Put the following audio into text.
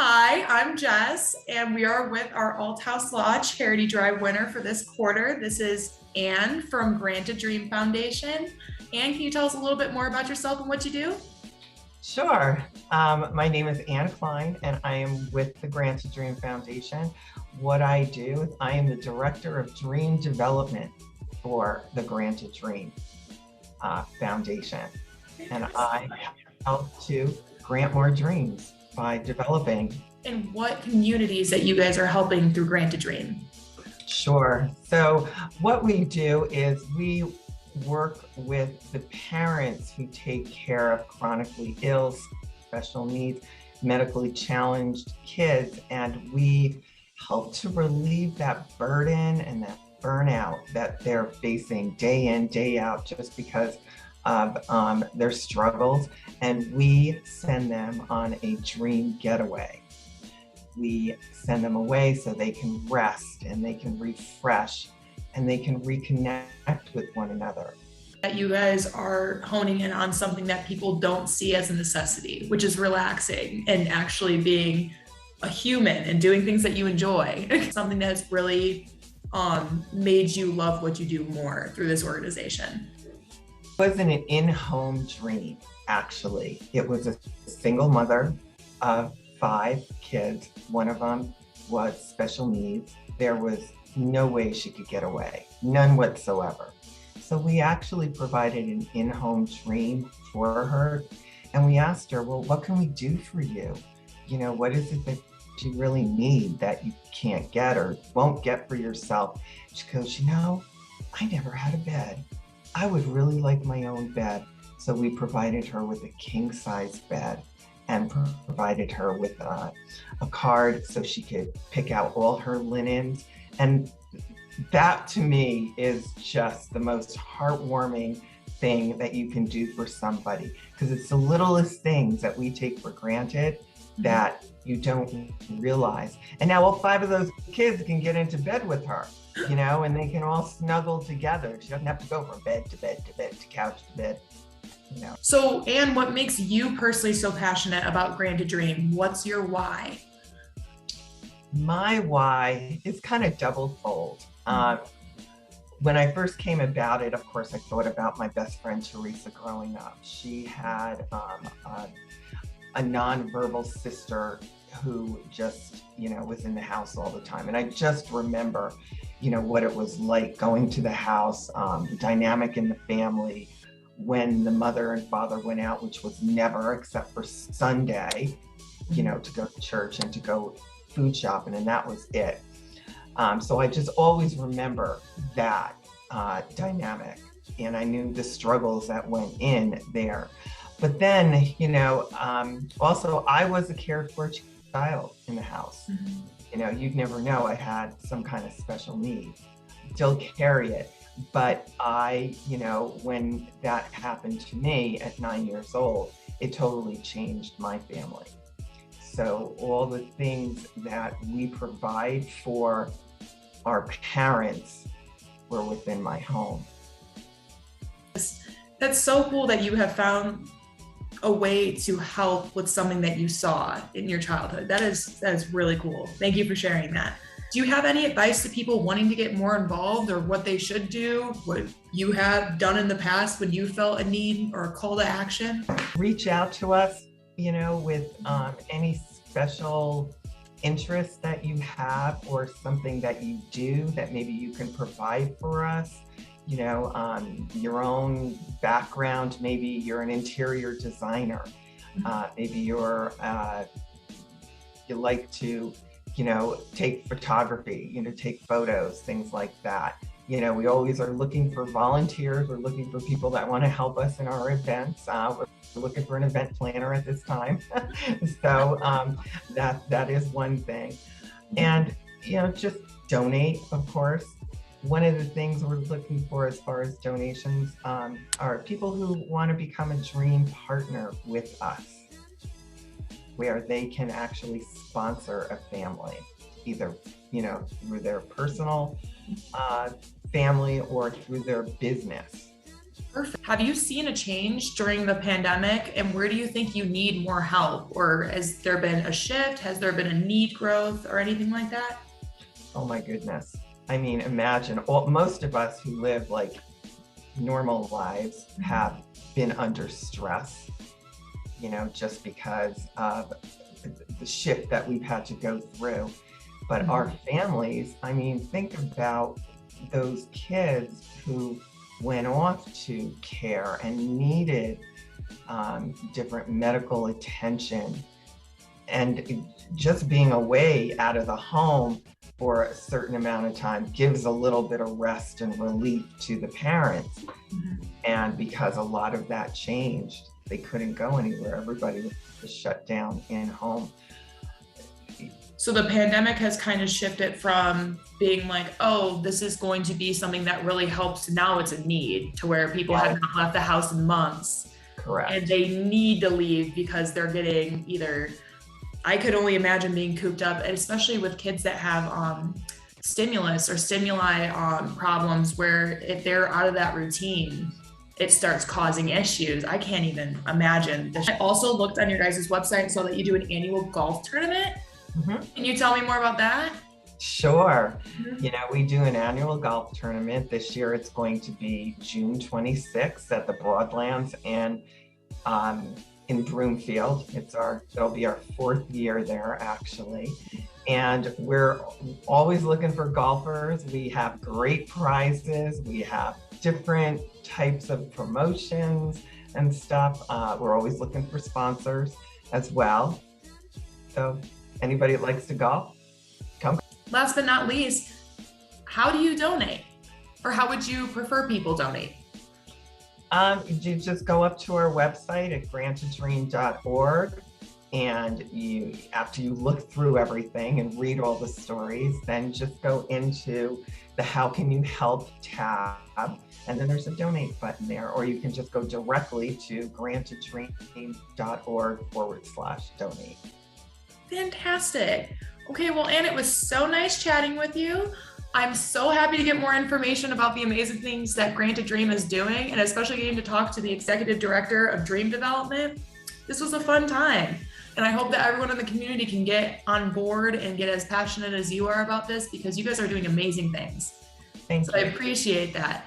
Hi, I'm Jess, and we are with our Althaus Law Charity Drive winner for this quarter. This is Anne from Grant a Dream Foundation. Anne, can you tell us a little bit more about yourself and what you do? Sure. My name is Anne Klein, and I am with the Grant a Dream Foundation. What I do is I am the Director of Dream Development for the Grant a Dream Foundation. And I help to grant more dreams by developing. And what communities that you guys are helping through Grant a Dream? Sure. So what we do is we work with the parents who take care of chronically ill, special needs, medically challenged kids, and we help to relieve that burden and that burnout that they're facing day in, day out, just because of their struggles. And we send them on a dream getaway. We send them away so they can rest and they can refresh and they can reconnect with one another. That you guys are honing in on something that people don't see as a necessity, which is relaxing and actually being a human and doing things that you enjoy. Something that has really made you love what you do more through this organization. It wasn't an in-home dream, actually. It was a single mother of 5 kids. One of them was special needs. There was no way she could get away, none whatsoever. So we actually provided an in-home dream for her. And we asked her, well, what can we do for you? You know, what is it that you really need that you can't get or won't get for yourself? She goes, you know, I never had a bed. I would really like my own bed. So we provided her with a king-size bed and provided her with a card so she could pick out all her linens. And that to me is just the most heartwarming thing that you can do for somebody, because it's the littlest things that we take for granted that you don't realize. And now all 5 of those kids can get into bed with her, you know, and they can all snuggle together. She doesn't have to go from bed to bed to bed to couch to bed, you know. So, Anne, what makes you personally so passionate about Grant a Dream? What's your why? My why is kind of double-fold. When I first came about it, of course, I thought about my best friend, Teresa, growing up. She had a nonverbal sister who just, you know, was in the house all the time. And I just remember, you know, what it was like going to the house, the dynamic in the family when the mother and father went out, which was never except for Sunday, you know, to go to church and to go food shopping, and that was it. So I just always remember that dynamic, and I knew the struggles that went in there. But then, you know, also I was a cared for child in the house. You know, you'd never know I had some kind of special need. Still carry it. But I, you know, when that happened to me at 9 years old, it totally changed my family. So all the things that we provide for our parents were within my home. That's so cool that you have found a way to help with something that you saw in your childhood. That is really cool. Thank you for sharing that. Do you have any advice to people wanting to get more involved, or what they should do, what you have done in the past when you felt a need or a call to action? Reach out to us, you know, with any special interest that you have or something that you do that maybe you can provide for us. You know, your own background, maybe you're an interior designer, maybe you're, you like to, you know, take photography, you know, take photos, things like that. You know, we always are looking for volunteers. We're looking for people that want to help us in our events. We're looking for an event planner at this time. So that is one thing. And, you know, just donate, of course. One of the things we're looking for as far as donations are people who want to become a dream partner with us, where they can actually sponsor a family, either, you know, through their personal family or through their business. Perfect. Have you seen a change during the pandemic, and where do you think you need more help? Or has there been a shift? Has there been a need growth or anything like that? Oh my goodness. I mean, imagine most of us who live like normal lives have been under stress, just because of the shift that we've had to go through. But our families, I mean, think about those kids who went off to care and needed different medical attention. And just being away out of the home for a certain amount of time gives a little bit of rest and relief to the parents. And because a lot of that changed, they couldn't go anywhere. Everybody was shut down in home. So the pandemic has kind of shifted from being like, oh, this is going to be something that really helps. Now it's a need, to where people have not left the house in months. Correct. And they need to leave because they're getting either, I could only imagine being cooped up, and especially with kids that have stimulus or stimuli problems, where if they're out of that routine, it starts causing issues. I can't even imagine. I also looked on your guys' website and saw that you do an annual golf tournament. Can you tell me more about that? Sure. We do an annual golf tournament. This year it's going to be June 26th at the Broadlands and in Broomfield. It'll be our 4th year there, actually. And we're always looking for golfers. We have great prizes. We have different types of promotions and stuff. We're always looking for sponsors as well. So anybody that likes to golf, come. Last but not least, how do you donate? Or how would you prefer people donate? You just go up to our website at grantadream.org, and after you look through everything and read all the stories, then just go into the How Can You Help tab, and then there's a donate button there, or you can just go directly to grantadream.org/donate. Fantastic. Okay, well, Ann, it was so nice chatting with you. I'm so happy to get more information about the amazing things that Grant a Dream is doing, and especially getting to talk to the executive director of Dream Development. This was a fun time, and I hope that everyone in the community can get on board and get as passionate as you are about this, because you guys are doing amazing things. Thank you. I appreciate that.